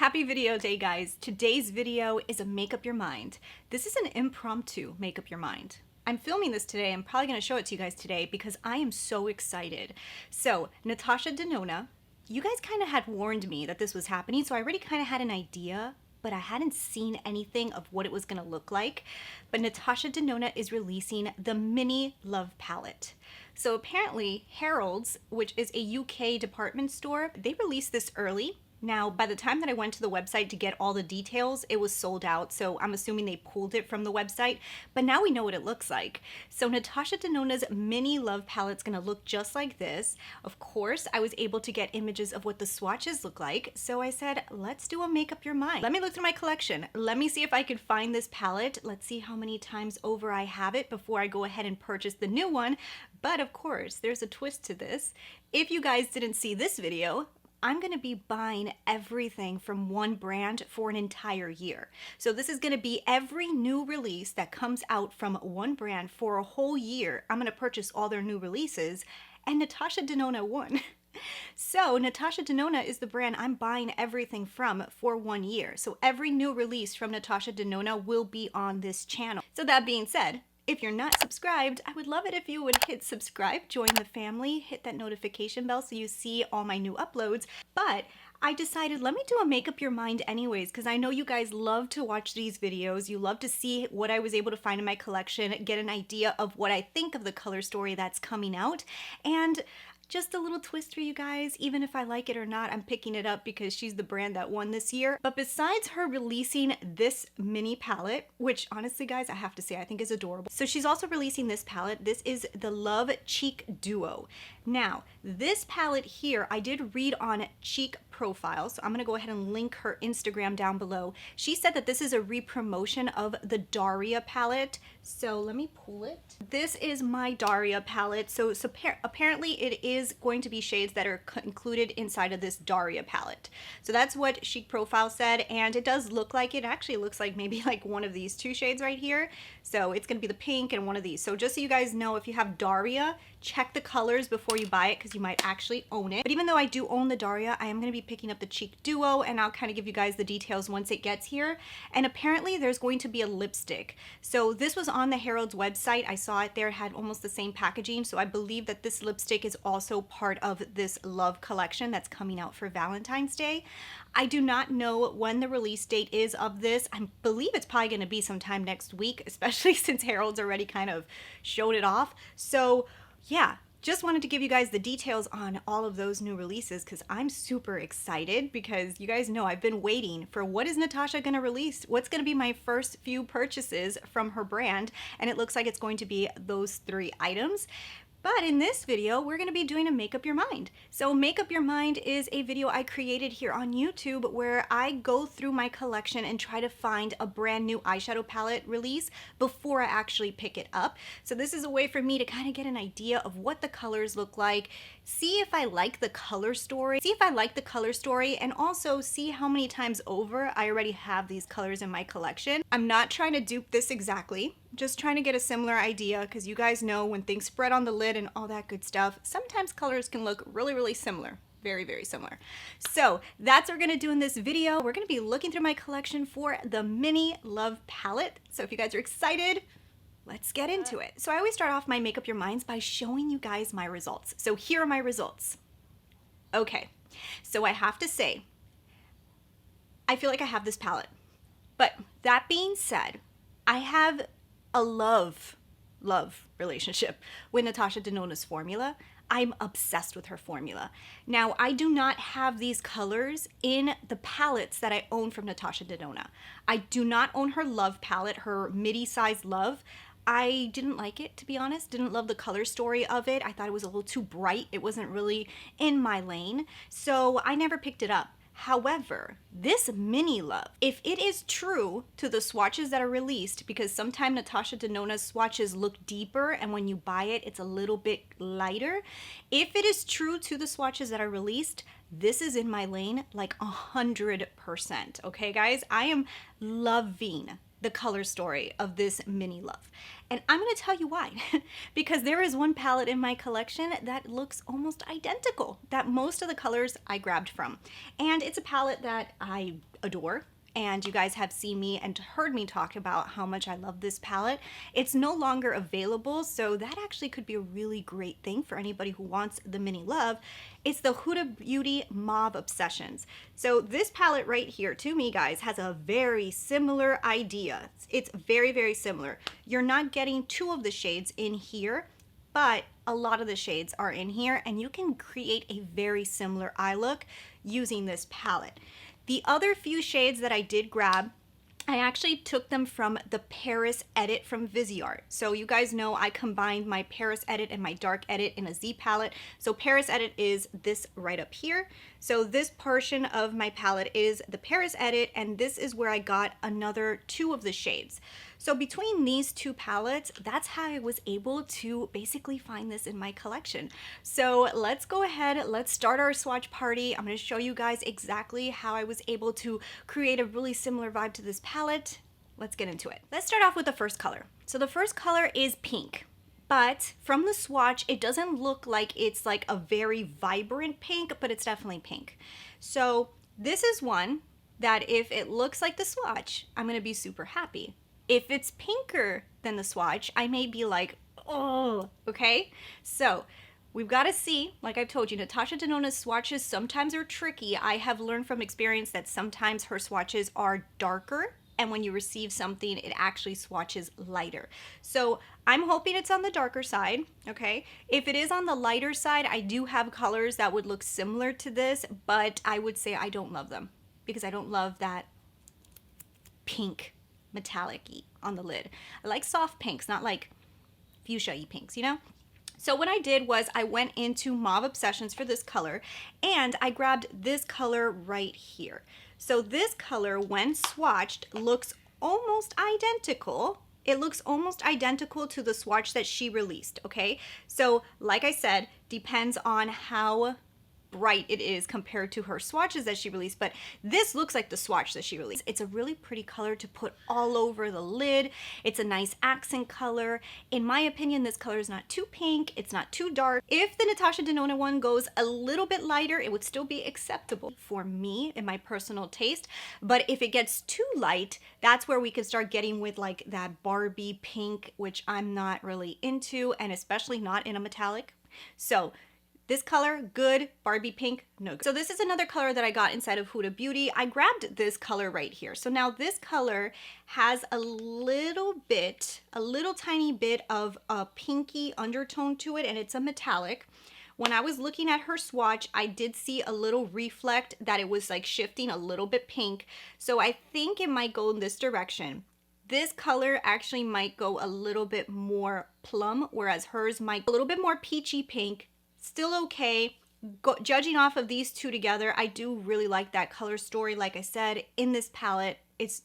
Happy video day, guys. Today's video is a make up your mind. This is an impromptu make up your mind. I'm filming this today. I'm probably going to show it to you guys today because I am so excited. So Natasha Denona, you guys kind of had warned me that this was happening, so I already kind of had an idea, but I hadn't seen anything of what it was going to look like. But Natasha Denona is releasing the mini love palette. So apparently Harrods, which is a UK department store, they released this early. Now, by the time that I went to the website to get all the details, it was sold out, so I'm assuming they pulled it from the website, but now we know what it looks like. So Natasha Denona's mini love palette's gonna look just like this. Of course, I was able to get images of what the swatches look like, so I said, let's do a make up your mind. Let me look through my collection. Let me see if I could find this palette. Let's see how many times over I have it before I go ahead and purchase the new one. But of course, there's a twist to this. If you guys didn't see this video, I'm going to be buying everything from one brand for an entire year. So this is going to be every new release that comes out from one brand for a whole year. I'm going to purchase all their new releases, and Natasha Denona won. So Natasha Denona is the brand I'm buying everything from for 1 year. So every new release from Natasha Denona will be on this channel. So that being said, if you're not subscribed, I would love it if you would hit subscribe, join the family, hit that notification bell so you see all my new uploads. But I decided, let me do a make up your mind anyways, because I know you guys love to watch these videos. You love to see what I was able to find in my collection, get an idea of what I think of the color story that's coming out. And just a little twist for you guys, even if I like it or not, I'm picking it up because she's the brand that won this year. But besides her releasing this mini palette, which honestly guys, I have to say, I think is adorable. So she's also releasing this palette. This is the Love Cheek Duo. Now, this palette here, I did read on Cheek Profile, so I'm gonna go ahead and link her Instagram down below. She said that this is a re-promotion of the Daria palette. So let me pull it. This is my Daria palette. So apparently it is going to be shades that are included inside of this Daria palette. So that's what Chic Profile said, and it does look like it. Actually looks like maybe like one of these two shades right here. So it's gonna be the pink and one of these. So just so you guys know, if you have Daria, check the colors before you buy it because you might actually own it. But even though I do own the Daria, I am going to be picking up the Cheek Duo, and I'll kind of give you guys the details once it gets here. And apparently there's going to be a lipstick. So this was on the Harrods website. I saw it there. It had almost the same packaging. So I believe that this lipstick is also part of this love collection that's coming out for Valentine's Day. I do not know when the release date is of this. I believe it's probably going to be sometime next week, especially since Harrods already kind of showed it off. So yeah, just wanted to give you guys the details on all of those new releases because I'm super excited because you guys know I've been waiting for what is Natasha going to release? What's going to be my first few purchases from her brand? And it looks like it's going to be those 3 items. But in this video, we're going to be doing a make up your mind. So make up your mind is a video I created here on YouTube where I go through my collection and try to find a brand new eyeshadow palette release before I actually pick it up. So this is a way for me to kind of get an idea of what the colors look like, see if I like the color story, and also see how many times over I already have these colors in my collection. I'm not trying to dupe this exactly, just trying to get a similar idea because you guys know when things spread on the lid and all that good stuff, sometimes colors can look really, really similar. Very, very similar. So that's what we're going to do in this video. We're going to be looking through my collection for the mini love palette. So if you guys are excited, let's get into it. So I always start off my make up your minds by showing you guys my results. So here are my results. Okay, so I have to say, I feel like I have this palette. But that being said, I have a love relationship with Natasha Denona's formula. I'm obsessed with her formula. Now, I do not have these colors in the palettes that I own from Natasha Denona. I do not own her love palette, her midi-sized love. I didn't like it, to be honest. Didn't love the color story of it. I thought it was a little too bright. It wasn't really in my lane. So I never picked it up. However, this mini love, if it is true to the swatches that are released, because sometimes Natasha Denona's swatches look deeper and when you buy it, it's a little bit lighter. If it is true to the swatches that are released, this is in my lane like 100%. Okay, guys, I am loving the color story of this mini love. And I'm going to tell you why. Because there is one palette in my collection that looks almost identical, that most of the colors I grabbed from. And it's a palette that I adore. And you guys have seen me and heard me talk about how much I love this palette. It's no longer available, so that actually could be a really great thing for anybody who wants the mini love. It's the Huda Beauty Mauve Obsessions. So this palette right here, to me guys, has a very similar idea. It's very, very similar. You're not getting two of the shades in here, but a lot of the shades are in here, and you can create a very similar eye look using this palette. The other few shades that I did grab, I actually took them from the Paris Edit from Viseart. So you guys know I combined my Paris Edit and my Dark Edit in a Z palette. So Paris Edit is this right up here. So this portion of my palette is the Paris Edit, and this is where I got another two of the shades. So between these two palettes, that's how I was able to basically find this in my collection. So let's go ahead, let's start our swatch party. I'm going to show you guys exactly how I was able to create a really similar vibe to this palette. Let's get into it. Let's start off with the first color. So the first color is pink. But from the swatch, it doesn't look like it's like a very vibrant pink, but it's definitely pink. So this is one that if it looks like the swatch, I'm gonna be super happy. If it's pinker than the swatch, I may be like, oh, okay? So we've got to see, like I've told you, Natasha Denona's swatches sometimes are tricky. I have learned from experience that sometimes her swatches are darker, and when you receive something, it actually swatches lighter. So I'm hoping it's on the darker side, okay? If it is on the lighter side, I do have colors that would look similar to this, but I would say I don't love them because I don't love that pink metallic-y on the lid. I like soft pinks, not like fuchsia-y pinks, you know? So what I did was I went into Mauve Obsessions for this color, and I grabbed this color right here. So this color, when swatched, looks almost identical. It looks almost identical to the swatch that she released, okay? So like I said, depends on how bright it is compared to her swatches that she released, but this looks like the swatch that she released. It's a really pretty color to put all over the lid. It's a nice accent color. In my opinion, this color is not too pink, it's not too dark. If the Natasha Denona one goes a little bit lighter, it would still be acceptable for me in my personal taste, but if it gets too light, that's where we could start getting with like that Barbie pink, which I'm not really into, and especially not in a metallic. So this color, good. Barbie pink, no good. So this is another color that I got inside of Huda Beauty. I grabbed this color right here. So now this color has a little tiny bit of a pinky undertone to it, and it's a metallic. When I was looking at her swatch, I did see a little reflect that it was like shifting a little bit pink. So I think it might go in this direction. This color actually might go a little bit more plum, whereas hers might go a little bit more peachy pink. Still okay. Judging off of these two together, I do really like that color story. Like I said, in this palette,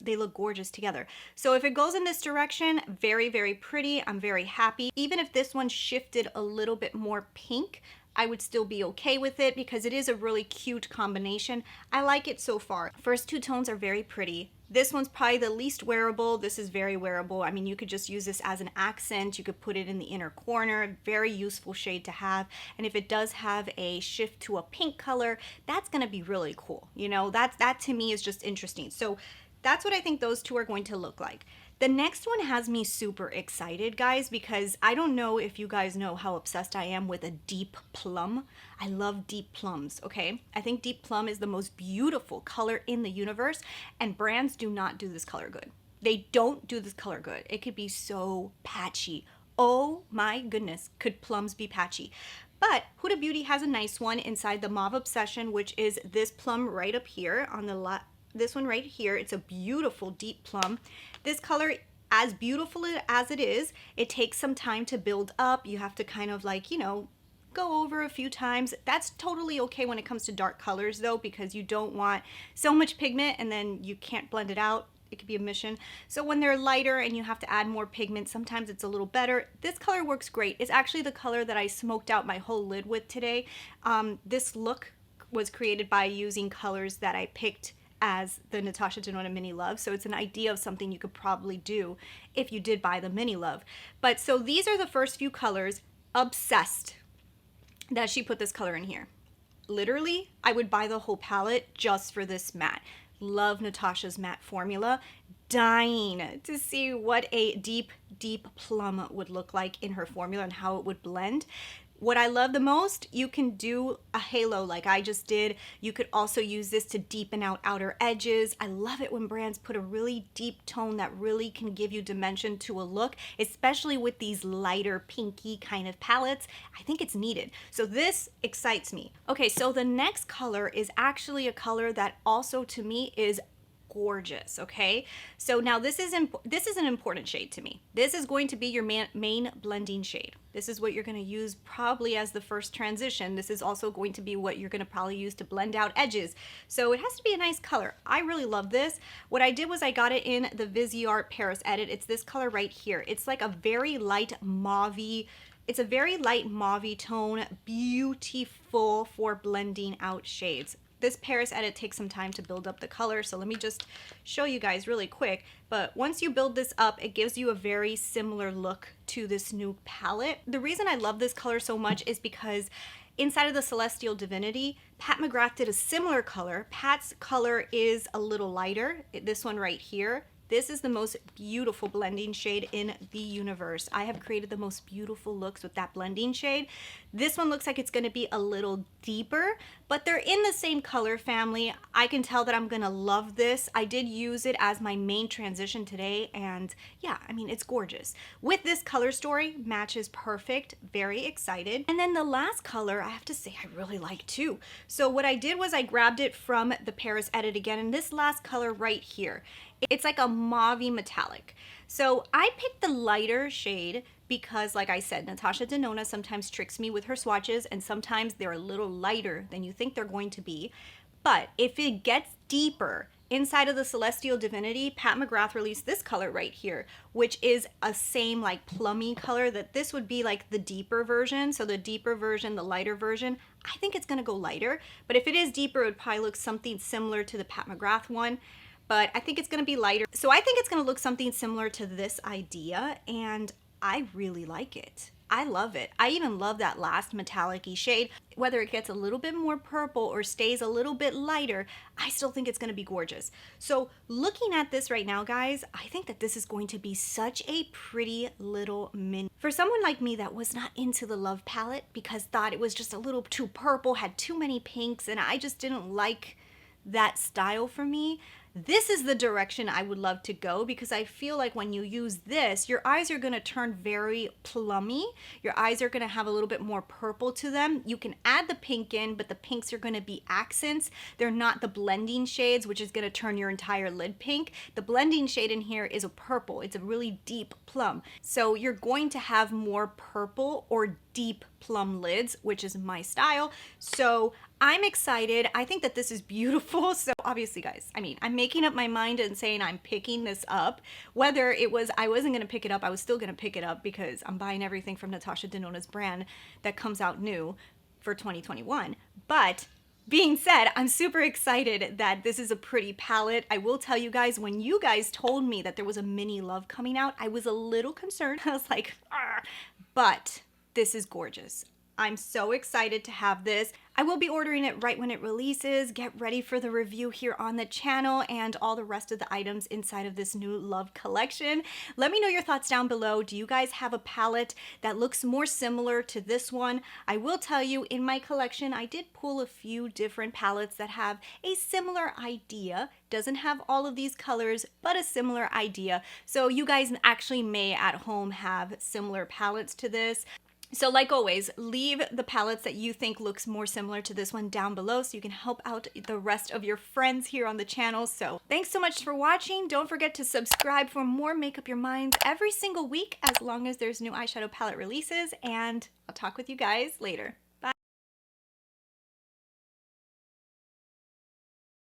they look gorgeous together. So if it goes in this direction, very, very pretty. I'm very happy. Even if this one shifted a little bit more pink, I would still be okay with it because it is a really cute combination. I like it so far. First two tones are very pretty. This one's probably the least wearable. This is very wearable. I mean, you could just use this as an accent. You could put it in the inner corner. Very useful shade to have. And if it does have a shift to a pink color, that's gonna be really cool. You know, that to me is just interesting. So that's what I think those two are going to look like. The next one has me super excited, guys, because I don't know if you guys know how obsessed I am with a deep plum. I love deep plums, okay? I think deep plum is the most beautiful color in the universe, and brands do not do this color good. They don't do this color good. It could be so patchy. Oh my goodness, could plums be patchy? But Huda Beauty has a nice one inside the Mauve Obsession, which is this plum right up here on the left. This one right here, it's a beautiful deep plum. This color, as beautiful as it is, it takes some time to build up. You have to kind of like, you know, go over a few times. That's totally okay when it comes to dark colors though, because you don't want so much pigment and then you can't blend it out. It could be a mission. So when they're lighter and you have to add more pigment, sometimes it's a little better. This color works great. It's actually the color that I smoked out my whole lid with today. This look was created by using colors that I picked as the Natasha Denona Mini Love. So it's an idea of something you could probably do if you did buy the Mini Love. But so these are the first few colors. Obsessed that she put this color in here. Literally, I would buy the whole palette just for this matte. Love Natasha's matte formula. Dying to see what a deep, deep plum would look like in her formula and how it would blend. What I love the most, you can do a halo like I just did. You could also use this to deepen out outer edges. I love it when brands put a really deep tone that really can give you dimension to a look, especially with these lighter pinky kind of palettes. I think it's needed. So this excites me. Okay, so the next color is actually a color that also to me is gorgeous. Okay, so now this is an important shade to me. This is going to be your main blending shade. This is what you're going to use probably as the first transition. This is also going to be what you're going to probably use to blend out edges. So it has to be a nice color. I really love this. What I did was I got it in the Viseart Paris Edit. It's this color right here. It's like a very light mauve. It's a very light mauve tone, beautiful for blending out shades. This Paris Edit takes some time to build up the color, so let me just show you guys really quick. But once you build this up, it gives you a very similar look to this new palette. The reason I love this color so much is because inside of the Celestial Divinity, Pat McGrath did a similar color. Pat's color is a little lighter, this one right here. This is the most beautiful blending shade in the universe. I have created the most beautiful looks with that blending shade. This one looks like it's going to be a little deeper, but they're in the same color family. I can tell that I'm going to love this. I did use it as my main transition today, and yeah, I mean, it's gorgeous. With this color story, matches perfect. Very excited. And then the last color, I have to say, I really like too. So what I did was I grabbed it from the Paris Edit again, and this last color right here. It's like a mauve metallic. So I picked the lighter shade because, like I said, Natasha Denona sometimes tricks me with her swatches, and sometimes they're a little lighter than you think they're going to be. But if it gets deeper inside of the Celestial Divinity, Pat McGrath released this color right here, which is a same like plummy color. That this would be like the deeper version. So the deeper version, the lighter version, I think it's going to go lighter. But if it is deeper, it would probably look something similar to the Pat McGrath one. But I think it's going to be lighter. So I think it's going to look something similar to this idea, and I really like it. I love it. I even love that last metallic-y shade. Whether it gets a little bit more purple or stays a little bit lighter, I still think it's going to be gorgeous. So looking at this right now, guys, I think that this is going to be such a pretty little mini. For someone like me that was not into the Love palette because thought it was just a little too purple, had too many pinks, and I just didn't like that style for me, this is the direction I would love to go, because I feel like when you use this, your eyes are going to turn very plummy. Your eyes are going to have a little bit more purple to them. You can add the pink in, but the pinks are going to be accents. They're not the blending shades, which is going to turn your entire lid pink. The blending shade in here is a purple. It's a really deep plum. So you're going to have more purple or deep plum lids, which is my style. So I'm excited. I think that this is beautiful. So obviously, guys, I mean, I'm making up my mind and saying I'm picking this up. Whether it was I wasn't going to pick it up, I was still going to pick it up because I'm buying everything from Natasha Denona's brand that comes out new for 2021. But being said, I'm super excited that this is a pretty palette. I will tell you guys, when you guys told me that there was a mini Love coming out, I was a little concerned. I was like, argh. But this is gorgeous. I'm so excited to have this. I will be ordering it right when it releases. Get ready for the review here on the channel and all the rest of the items inside of this new Love collection. Let me know your thoughts down below. Do you guys have a palette that looks more similar to this one? I will tell you, in my collection, I did pull a few different palettes that have a similar idea. Doesn't have all of these colors, but a similar idea. So you guys actually may at home have similar palettes to this. So like always, leave the palettes that you think looks more similar to this one down below so you can help out the rest of your friends here on the channel. So thanks so much for watching. Don't forget to subscribe for more Make Up Your Minds every single week as long as there's new eyeshadow palette releases, and I'll talk with you guys later.